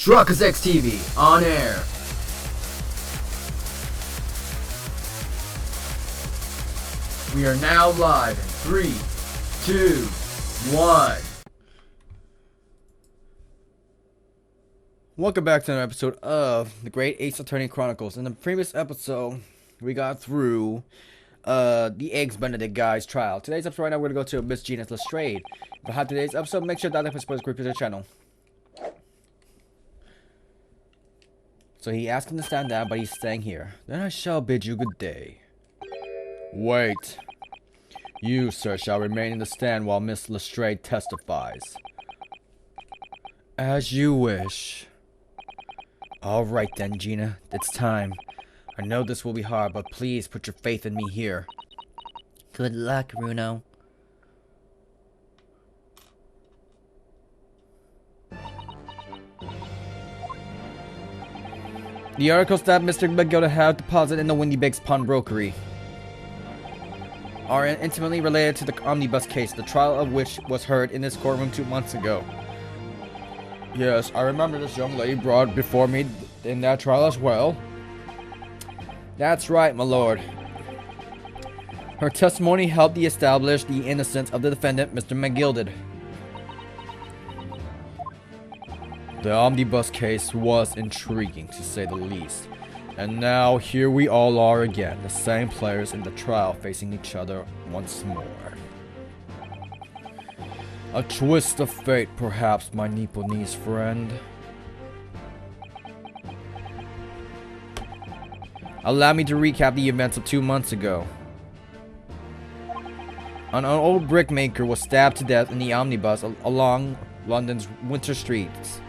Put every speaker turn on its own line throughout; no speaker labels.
Chronicles TV on air. We are now live in 3, 2, 1.
Welcome back to another episode of the Great Ace Attorney Chronicles. In the previous episode, we got through the Eggs Benedict guy's trial. Today's episode right now, we're going to go to Miss Gina's Lestrade. If you have today's episode, make sure that like and subscribe to the channel. So he asked him to stand down, but he's staying here. Then I shall bid you good day. Wait. You, sir, shall remain in the stand while Miss Lestrade testifies. As you wish. Alright then, Gina. It's time. I know this will be hard, but please put your faith in me here. Good luck, Runo. The articles that Mr. McGilda had deposited in the Windy Bakes pawnbrokery are intimately related to the Omnibus case, the trial of which was heard in this courtroom 2 months ago. Yes, I remember this young lady brought before me in that trial as well. That's right, my lord. Her testimony helped establish the innocence of the defendant, Mr. McGilded. The Omnibus case was intriguing, to say the least. And now, here we all are again, the same players in the trial facing each other once more. A twist of fate, perhaps, my Nipponese friend. Allow me to recap the events of 2 months ago. An old brickmaker was stabbed to death in the omnibus along London's winter streets.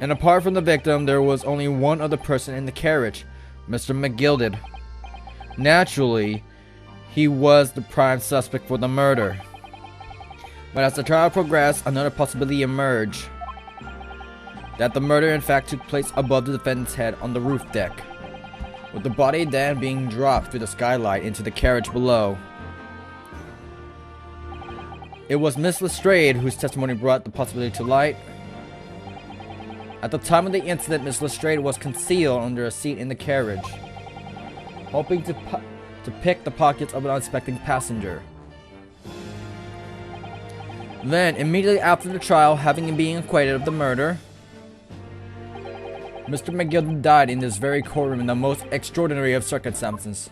And apart from the victim, there was only one other person in the carriage, Mr. McGilded. Naturally, he was the prime suspect for the murder. But as the trial progressed, another possibility emerged. That the murder in fact took place above the defendant's head on the roof deck, with the body then being dropped through the skylight into the carriage below. It was Miss Lestrade whose testimony brought the possibility to light. At the time of the incident, Miss Lestrade was concealed under a seat in the carriage, hoping to pick the pockets of an unsuspecting passenger. Then, immediately after the trial, having been acquitted of the murder, Mr. McGill died in this very courtroom in the most extraordinary of circumstances.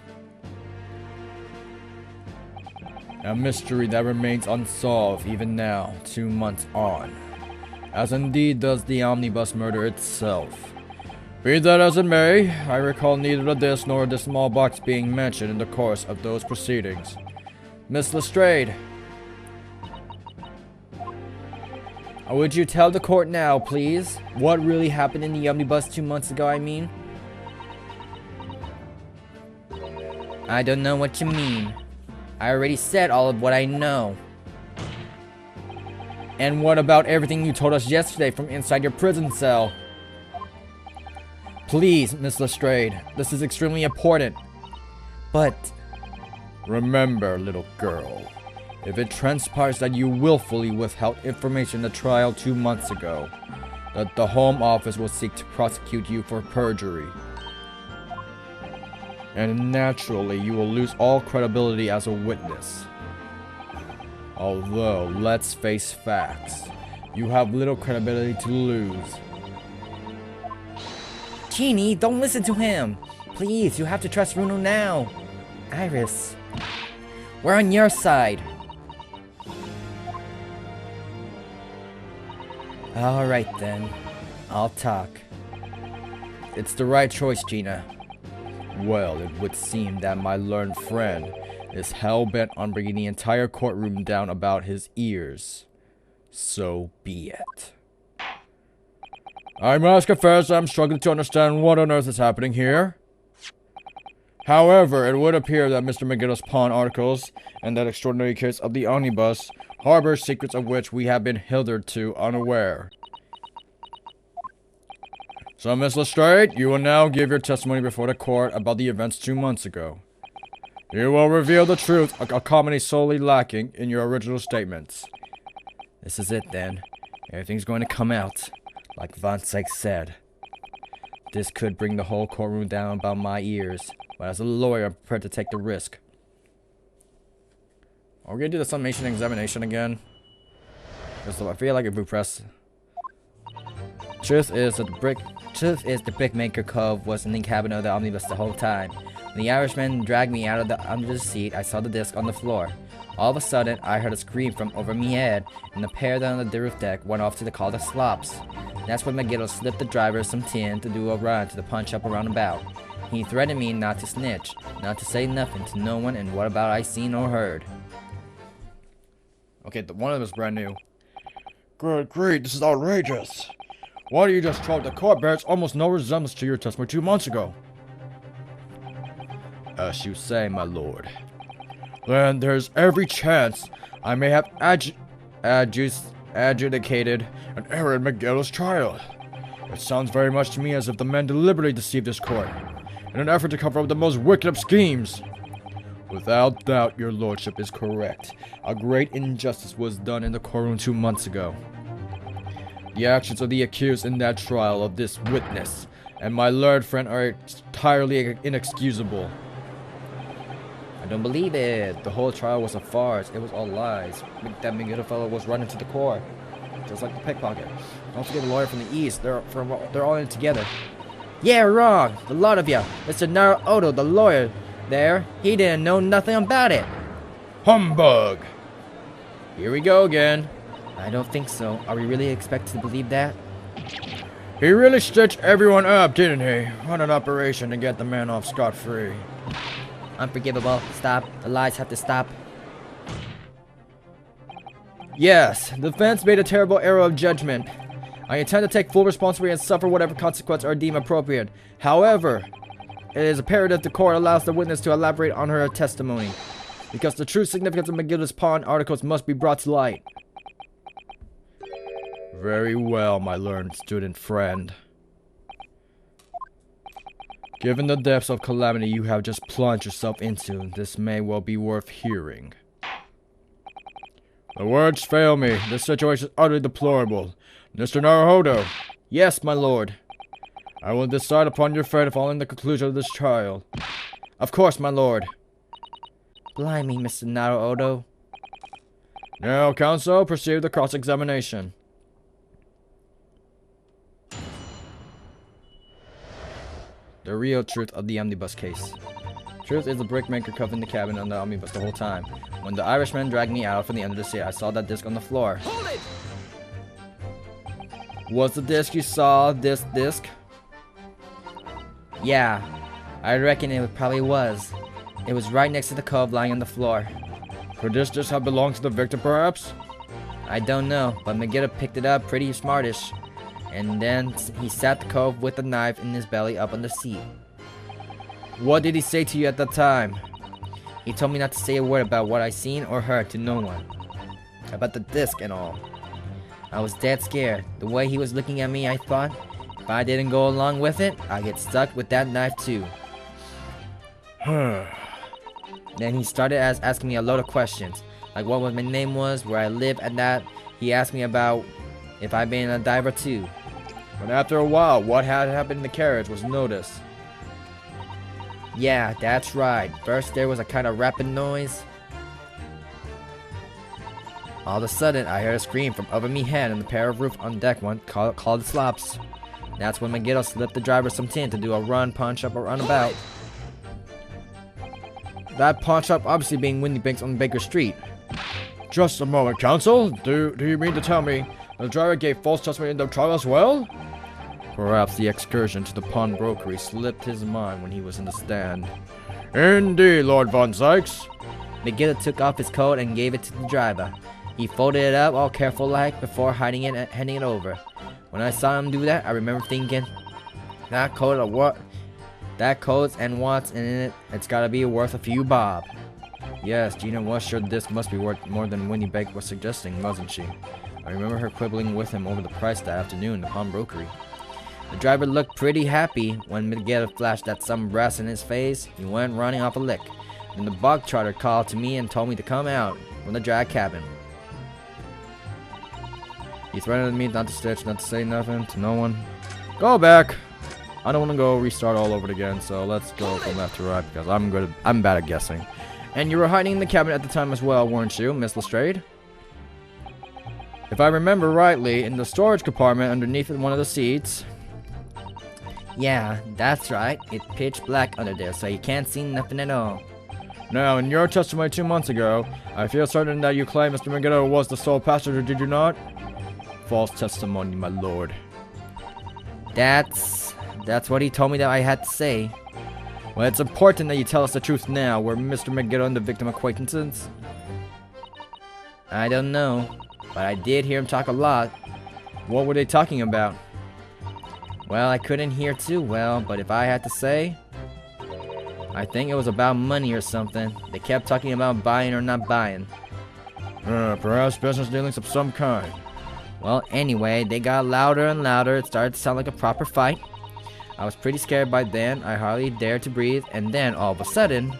A mystery that remains unsolved even now, 2 months on. As indeed does the omnibus murder itself. Be that as it may, I recall neither of this nor the small box being mentioned in the course of those proceedings. Miss Lestrade, would you tell the court now, please, what really happened in the omnibus 2 months ago, I mean? I don't know what you mean. I already said all of what I know. And what about everything you told us yesterday from inside your prison cell? Please, Miss Lestrade, this is extremely important. But remember, little girl, if it transpires that you willfully withheld information in the trial 2 months ago, that the Home Office will seek to prosecute you for perjury. And naturally, you will lose all credibility as a witness. Although, let's face facts, you have little credibility to lose. Genie, don't listen to him! Please, you have to trust Runo now! Iris, we're on your side! Alright then, I'll talk. It's the right choice, Gina. Well, it would seem that my learned friend is hell-bent on bringing the entire courtroom down about his ears. So be it. I must confess I'm struggling to understand what on earth is happening here. However, it would appear that Mr. McGill's pawn articles and that extraordinary case of the omnibus harbor secrets of which we have been hitherto unaware. So, Miss Lestrade, you will now give your testimony before the court about the events 2 months ago. You will reveal the truth, a comedy solely lacking in your original statements. This is it then. Everything's going to come out, like Von Sykes said. This could bring the whole courtroom down about my ears, but as a lawyer, I'm prepared to take the risk. Are we gonna do the summation examination again? Because I feel like if we press... Truth is, the brickmaker cove was in the cabin of the omnibus the whole time. When the Irishman dragged me out of the omnibus seat, I saw the disc on the floor. All of a sudden, I heard a scream from over me head, and the pair down on the roof deck went off to call the slops. That's when McGill slipped the driver some tin to do a run to the pawn shop around about. He threatened me not to snitch, not to say nothing to no one, and what about I seen or heard. Okay, one of them is brand new. Good grief, this is outrageous. Why do you just throw the court bears almost no resemblance to your testimony 2 months ago? As you say, my lord. Then there's every chance I may have adjudicated an error in McGill's trial. It sounds very much to me as if the man deliberately deceived this court, in an effort to cover up the most wicked of schemes. Without doubt, your lordship is correct. A great injustice was done in the courtroom 2 months ago. The actions of the accused in that trial of this witness and my learned friend are entirely inexcusable. I don't believe it. The whole trial was a farce. It was all lies. That McGill fellow was running to the court, just like the pickpocket. Don't forget the lawyer from the east. They're all in it together. Yeah, wrong. The lot of you. Mr. Naruto, the lawyer there, he didn't know nothing about it. Humbug! Here we go again. I don't think so. Are we really expected to believe that? He really stitched everyone up, didn't he? What an operation to get the man off scot-free. Unforgivable. Stop. The lies have to stop. Yes, the defense made a terrible error of judgment. I intend to take full responsibility and suffer whatever consequences are deemed appropriate. However, it is imperative the court allows the witness to elaborate on her testimony, because the true significance of McGill's pawn articles must be brought to light. Very well, my learned student friend. Given the depths of calamity you have just plunged yourself into, this may well be worth hearing. The words fail me. This situation is utterly deplorable. Mr. Naruhodo. Yes, my lord. I will decide upon your fate following the conclusion of this trial. Of course, my lord. Blimey, Mr. Naruhodo. Now, counsel, proceed with the cross-examination. The real truth of the Omnibus case. Truth is the brickmaker covered in the cabin on the Omnibus the whole time. When the Irishman dragged me out from the end of the seat, I saw that disc on the floor. Hold it! Was the disc you saw this disc? Yeah, I reckon it probably was. It was right next to the cove lying on the floor. Could this disc have belonged to the victim, perhaps? I don't know, but McGill picked it up pretty smartish. And then he sat the cove with a knife in his belly up on the seat. What did he say to you at the time? He told me not to say a word about what I seen or heard to no one. About the disc and all. I was dead scared. The way he was looking at me, I thought, if I didn't go along with it, I'd get stuck with that knife too. Then he started asking me a load of questions. Like what my name was, where I live, and that. He asked me about if I'd been a diver too. But after a while, what had happened in the carriage was noticed. Yeah, that's right. First there was a kind of rapping noise. All of a sudden, I heard a scream from over me head, and the pair of roof on deck one called the slops. That's when McGill slipped the driver some tin to do a run, pawn shop, or runabout. That pawn shop obviously being Windy Banks on Baker Street. Just a moment, counsel. Do you mean to tell me the driver gave false testimony in the trial as well? Perhaps the excursion to the pawnbrokery slipped his mind when he was in the stand. Indeed, Lord Von Sykes. McGill took off his coat and gave it to the driver. He folded it up all careful-like before hiding it and handing it over. When I saw him do that, I remember thinking, that coat or what? That coat's and what's in it, it's gotta be worth a few bob. Yes, Gina was sure this must be worth more than Winnie Bake was suggesting, wasn't she? I remember her quibbling with him over the price that afternoon in the pawnbrokery. The driver looked pretty happy when Miguel flashed that some brass in his face. He went running off a lick. Then the bog trotter called to me and told me to come out from the drag cabin. He threatened me not to stitch, not to say nothing to no one. Go back. I don't want to go restart all over again, so let's go from left to right because I'm bad at guessing. And you were hiding in the cabinet at the time as well, weren't you, Miss Lestrade? If I remember rightly, in the storage compartment underneath one of the seats.
Yeah, that's right. It's pitch black under there, so you can't see nothing at all.
Now, in your testimony 2 months ago, I feel certain that you claim Mr. Megiddo was the sole passenger, did you not? False testimony, my lord.
That's what he told me that I had to say.
Well, it's important that you tell us the truth now. Were Mr. Megiddo and the victim acquaintances?
I don't know, but I did hear him talk a lot.
What were they talking about?
Well, I couldn't hear too well, but if I had to say, I think it was about money or something. They kept talking about buying or not buying.
Perhaps business dealings of some kind.
Well, anyway, they got louder and louder. It started to sound like a proper fight. I was pretty scared by then. I hardly dared to breathe, and then all of a sudden,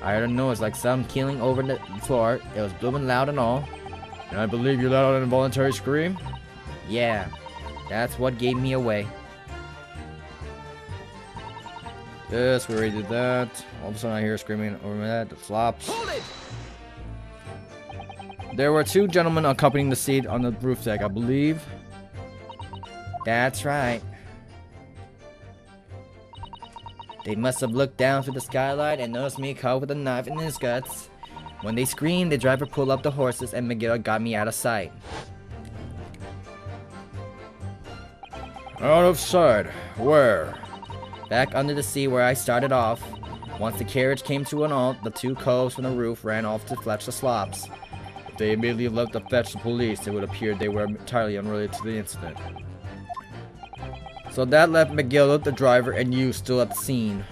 I heard a noise like some killing over the floor. It was blooming loud and all.
And I believe you let out an involuntary scream?
Yeah, that's what gave me away.
Yes, we already did that. All of a sudden I hear screaming over my head. It flops.
Hold it!
There were 2 gentlemen accompanying the seat on the roof deck, I believe.
That's right. They must have looked down through the skylight and noticed me caught with a knife in his guts. When they screamed, the driver pulled up the horses and Megiddo got me out of sight.
Out of sight? Where?
Back under the sea where I started off. Once the carriage came to an halt, the 2 coves from the roof ran off to fetch the slops.
If they immediately left to fetch the police, it would appear they were entirely unrelated to the incident.
So that left Megiddo, the driver, and you still at the scene.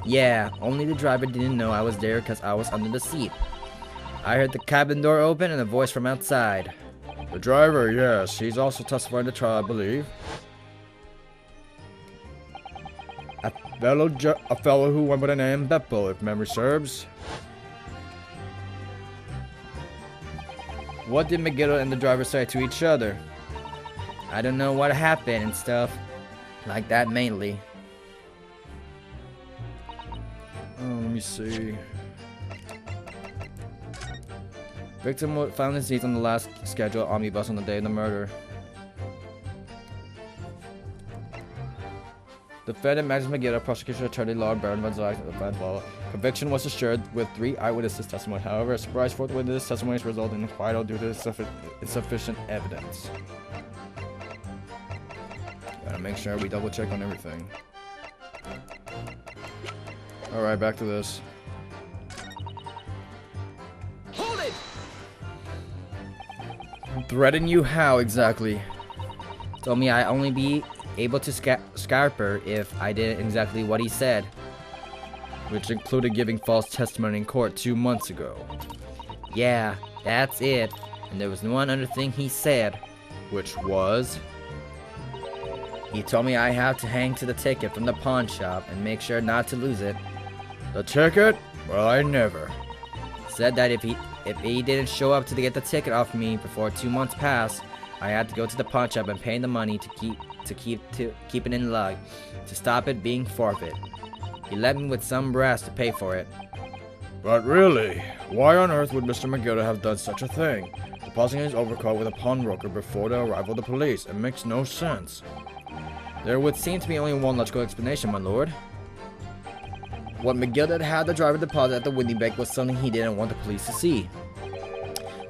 Yeah, only the driver didn't know I was there because I was under the seat. I heard the cabin door open and a voice from outside.
The driver, yes, he's also testifying in the trial, I believe. A fellow who went by the name Beppo, if memory serves.
What did Megiddo and the driver say to each other? I don't know what happened and stuff like that mainly.
Let me see. Victim found his seat on the last scheduled omnibus on the day of the murder. Defendant Magnus Megiddo, prosecution attorney Lord Baron Van Zyk, conviction was assured with 3 eyewitnesses' testimony. However, a surprise 4th witness' testimony resulted in acquittal due to insufficient evidence. Gotta make sure we double check on everything. Alright, back to this.
Hold it!
Threaten you how exactly?
Told me I'd only be able to scarp her if I did exactly what he said.
Which included giving false testimony in court 2 months ago.
Yeah, that's it. And there was one other thing he said.
Which was?
He told me I have to hang to the ticket from the pawn shop and make sure not to lose it.
The ticket? Well, I never.
Said that if he didn't show up to get the ticket off me before 2 months passed, I had to go to the pawn shop and pay the money to keep it in lug, to stop it being forfeit. He left me with some brass to pay for it.
But really, why on earth would Mr. Megiddo have done such a thing? Depositing his overcoat with a pawnbroker before the arrival of the police. It makes no sense.
There would seem to be only one logical explanation, my lord.
What Megiddo had the driver deposit at the Windy Bank was something he didn't want the police to see.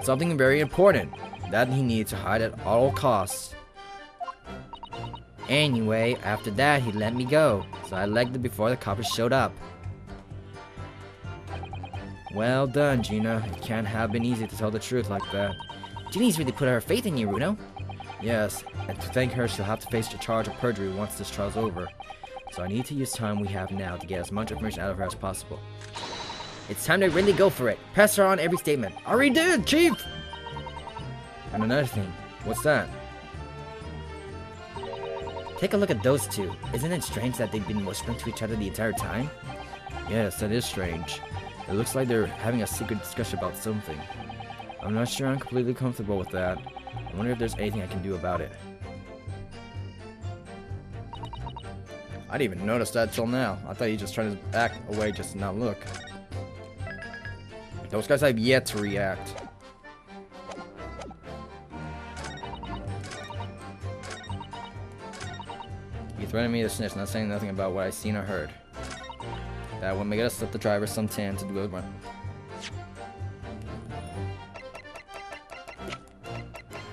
Something very important that he needed to hide at all costs. Anyway, after that, he let me go, so I legged it before the coppers showed up. Well done, Gina. It can't have been easy to tell the truth like that. Gina's really put her faith in you, Runo.
Yes, and to thank her, she'll have to face the charge of perjury once this trial's over. So I need to use time we have now to get as much information out of her as possible.
It's time to really go for it. Press her on every statement.
Already did, Chief! And another thing. What's that?
Take a look at those 2. Isn't it strange that they've been whispering to each other the entire time?
Yes, that is strange. It looks like they're having a secret discussion about something. I'm not sure I'm completely comfortable with that.
I wonder if there's anything I can do about it. I didn't even notice that till now. I thought he just tried to act away just to not look. Those guys have yet to react. He threatened me to snitch, not saying nothing about what I seen or heard. That would make us slip the driver some time to do it.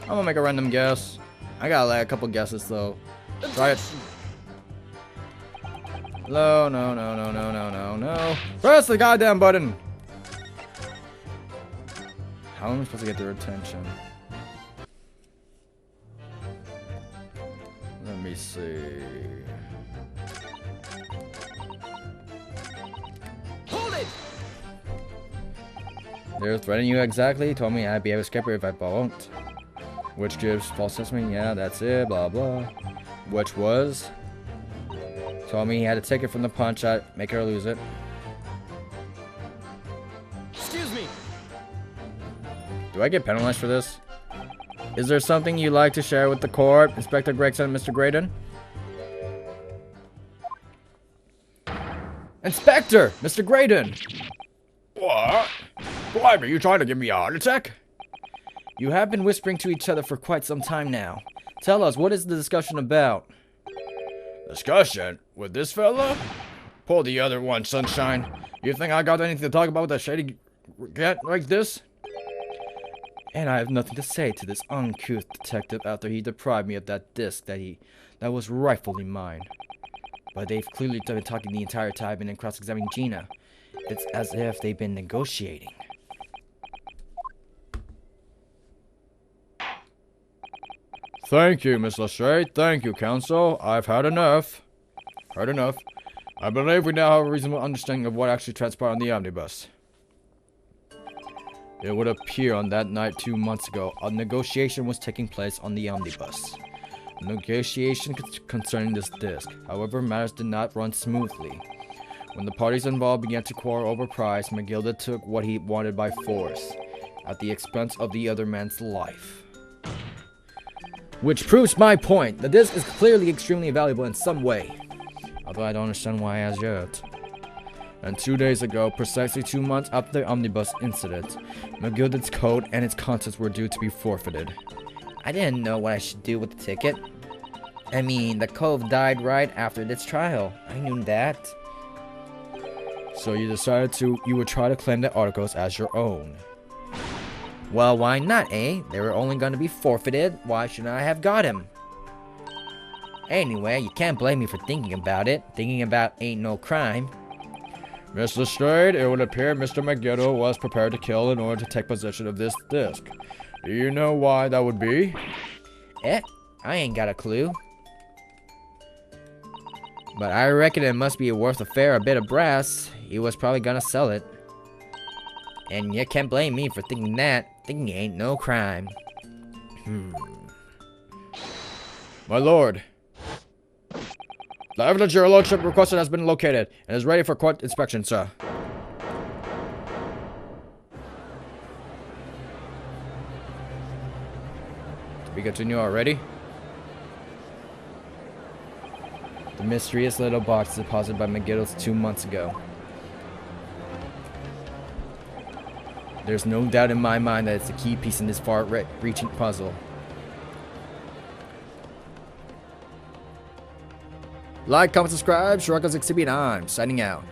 I'm gonna make a random guess. I got like a couple guesses though. Try it. No, no, no, no, no, no, no, no. Press the goddamn button. How am I supposed to get their attention? Let me see. Hold it! They're threatening you exactly. Told me I'd be able to escape if I won't. Which gives false testimony. Yeah, that's it. Blah blah. Which was. Told me he had a ticket from the pawn shop. Make her lose it. Excuse me. Do I get penalized for this? Is there something you'd like to share with the court, Inspector Gregson and Mr. Graydon? Inspector! Mr. Graydon! What? Why are you trying to give me a heart attack? You have been whispering to each other for quite some time now. Tell us, what is the discussion about? Discussion? With this fella? Pull the other one, Sunshine. You think I got anything to talk about with a shady cat like this? And I have nothing to say to this uncouth detective after he deprived me of that disc that was rightfully mine. But they've clearly been talking the entire time and then cross-examining Gina. It's as if they've been negotiating.
Thank you, Miss Lestrade. Thank you, counsel. I've had enough. Heard enough. I believe we now have a reasonable understanding of what actually transpired on the omnibus. It would appear on that night 2 months ago, a negotiation was taking place on the omnibus. A negotiation concerning this disc. However, matters did not run smoothly. When the parties involved began to quarrel over price, McGilda took what he wanted by force, at the expense of the other man's life. Which proves my point. The disc is clearly extremely valuable in some way. Although I don't understand why as yet. And 2 days ago, precisely 2 months after the omnibus incident, McGilda's coat and its contents were due to be forfeited.
I didn't know what I should do with the ticket. I mean, the cove died right after this trial. I knew that.
So you decided you would try to claim the articles as your own.
Well, why not, eh? They were only going to be forfeited. Why shouldn't I have got him? Anyway, you can't blame me for thinking about it. Thinking about ain't no crime.
Miss Lestrade, it would appear Mr. McGilda was prepared to kill in order to take possession of this disc. Do you know why that would be?
I ain't got a clue. But I reckon it must be worth a fair bit of brass. He was probably gonna sell it. And you can't blame me for thinking that. Thinking ain't no crime.
My lord. The evidence your lordship requested has been located and is ready for court inspection, sir. Did we continue already?
The mysterious little box deposited by McGillis 2 months ago. There's no doubt in my mind that it's the key piece in this far-reaching puzzle. Like, comment, subscribe. Chronicles Exhibit on. Signing out.